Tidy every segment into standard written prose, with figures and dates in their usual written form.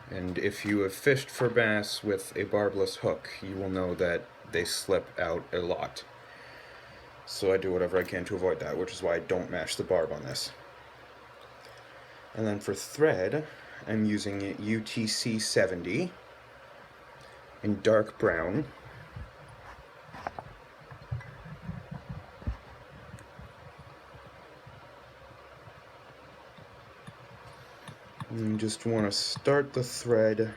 And if you have fished for bass with a barbless hook, you will know that they slip out a lot. So I do whatever I can to avoid that, which is why I don't mash the barb on this. And then for thread, I'm using UTC 70 in dark brown. And you just want to start the thread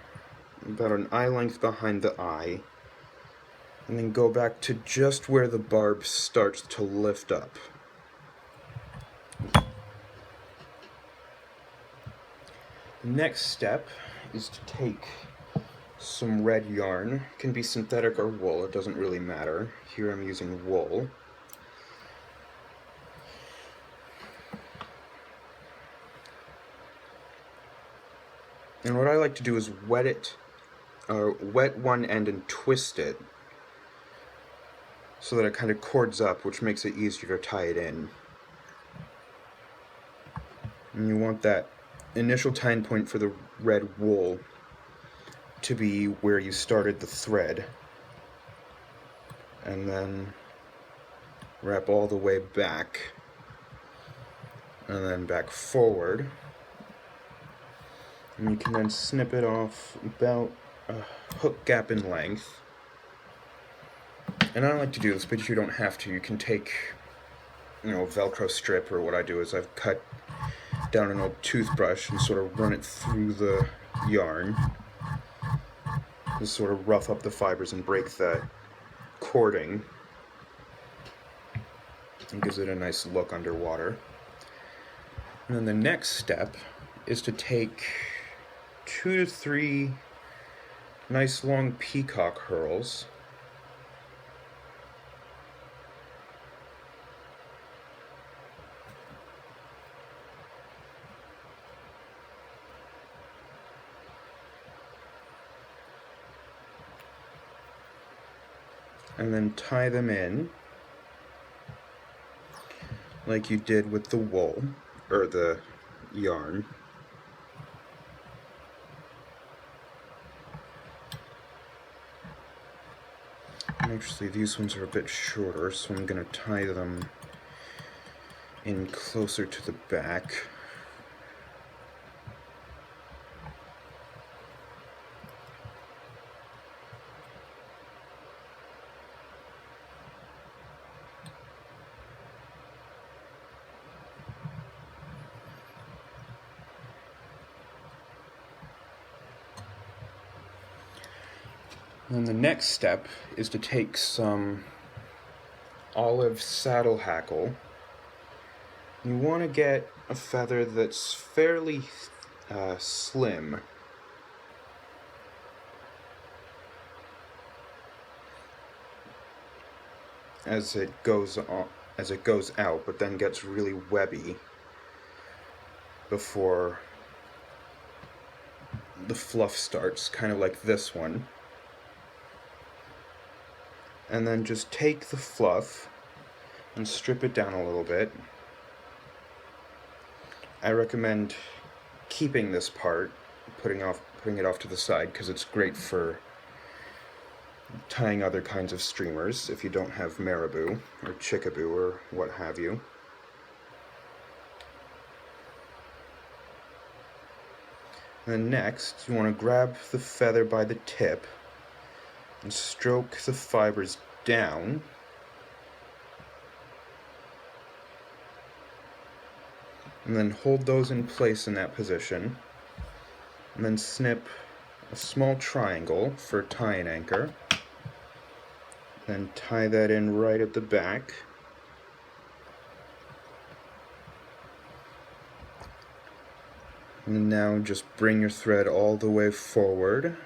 about an eye length behind the eye, and then go back to just where the barb starts to lift up. The next step is to take some red yarn. It can be synthetic or wool, it doesn't really matter. Here I'm using wool. And what I like to do is wet one end and twist it so that it kind of cords up, which makes it easier to tie it in. And you want that initial tying point for the red wool to be where you started the thread, and then wrap all the way back and then back forward, and you can then snip it off about a hook gap in length. And I like to do this, but you don't have to. You can take, a Velcro strip, or what I do is I've cut down an old toothbrush and sort of run it through the yarn to sort of rough up the fibers and break the cording. It gives it a nice look underwater. And then the next step is to take 2 to 3 nice long peacock hurls, and then tie them in like you did with the wool, or the yarn. And actually these ones are a bit shorter, so I'm going to tie them in closer to the back. And the next step is to take some olive saddle hackle. You want to get a feather that's fairly slim. As it goes out, but then gets really webby before the fluff starts, kind of like this one. And then just take the fluff and strip it down a little bit. I recommend keeping this part, putting it off to the side, because it's great for tying other kinds of streamers if you don't have marabou or chickaboo or what have you. And then next, you want to grab the feather by the tip and stroke the fibers down, and then hold those in place in that position, and then snip a small triangle for tie and anchor, then tie that in right at the back, and now just bring your thread all the way forward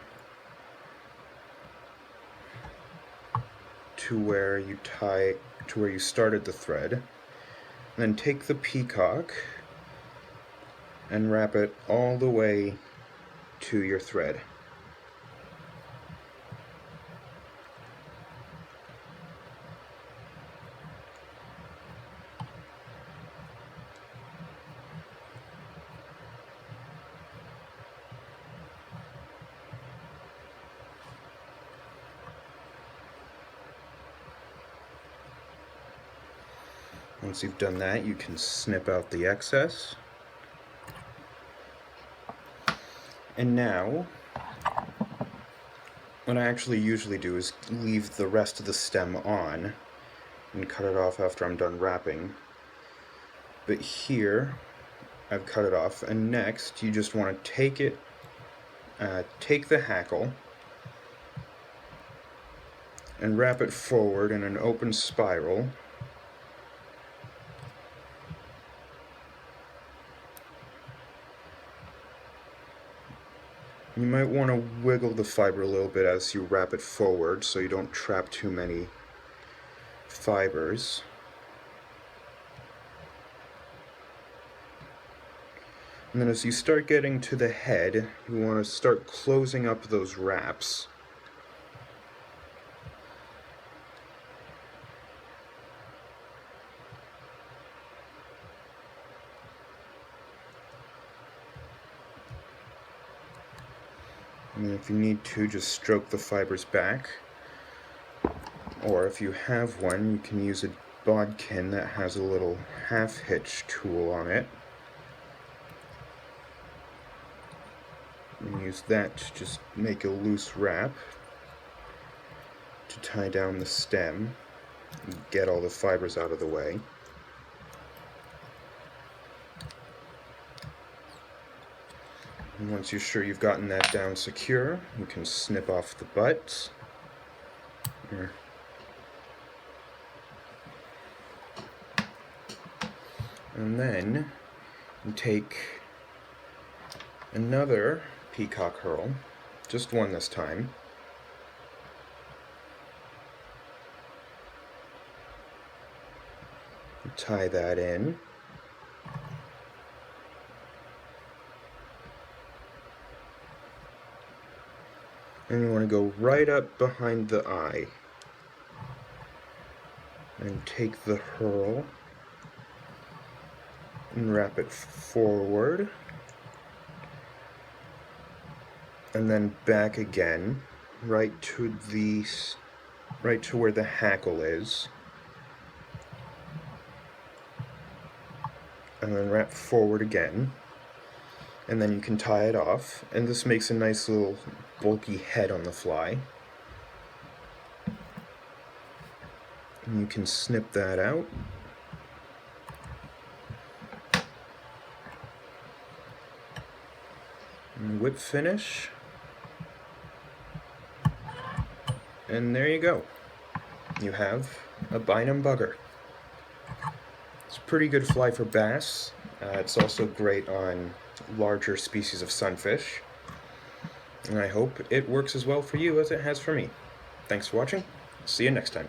to where you started the thread. And then take the peacock and wrap it all the way to your thread. Once you've done that, you can snip out the excess. And now, what I actually usually do is leave the rest of the stem on and cut it off after I'm done wrapping. But here, I've cut it off, and next you just want to take it, take the hackle and wrap it forward in an open spiral. You might want to wiggle the fiber a little bit as you wrap it forward so you don't trap too many fibers. And then as you start getting to the head, you want to start closing up those wraps. And if you need to, just stroke the fibers back. Or if you have one, you can use a bodkin that has a little half-hitch tool on it. And use that to just make a loose wrap to tie down the stem and get all the fibers out of the way. And once you're sure you've gotten that down secure, you can snip off the butts. Here. And then you take another peacock herl, just one this time. Tie that in. And you want to go right up behind the eye. And take the herl and wrap it forward. And then back again, right to where the hackle is. And then wrap forward again. And then you can tie it off. And this makes a nice little bulky head on the fly. And you can snip that out. And whip finish. And there you go. You have a Bynum Bugger. It's a pretty good fly for bass. It's also great on larger species of sunfish. And I hope it works as well for you as it has for me. Thanks for watching. See you next time.